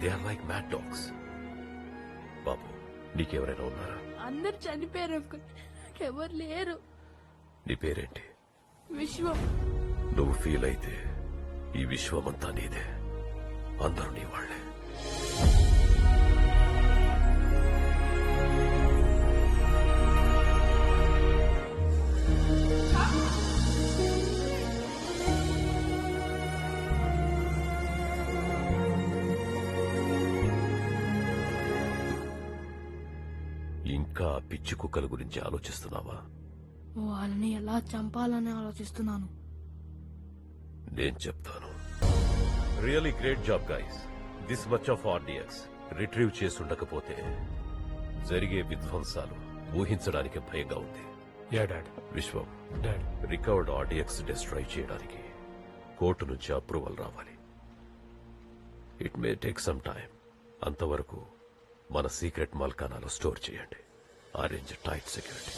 They are like mad dogs. బాబు, నీకెవరైనా ఉన్నారా? అందరు చనిపోయారు, ఎవరు లేరు. నీ పేరేంటి? విశ్వం. నువ్వు ఫీల్ అయితే ఈ విశ్వమంతా నీదే. అందరూ నీ వాళ్లే. ఇంకా పిచ్చి కుక్కల గురించి ఆలోచిస్తున్నావా? వాళ్ళని ఎలా చంపాలని ఆలోచిస్తున్నాను. నేను చెప్తాను. Really great job guys. This much of RDX retrieve చేసుండకపోతే జరిగే విధ్వంసాలు ఊహించడానికి భయంగా ఉంది. విశ్వం, రికవర్డ్ ఆర్డిఎక్స్ డిస్ట్రాయ్ చేయడానికి కోర్టు నుంచి అప్రూవల్ రావాలి. It may take some time. అంతవరకు మన సీక్రెట్ మల్కానాలో స్టోర్ చేయండి. Arrange tight security.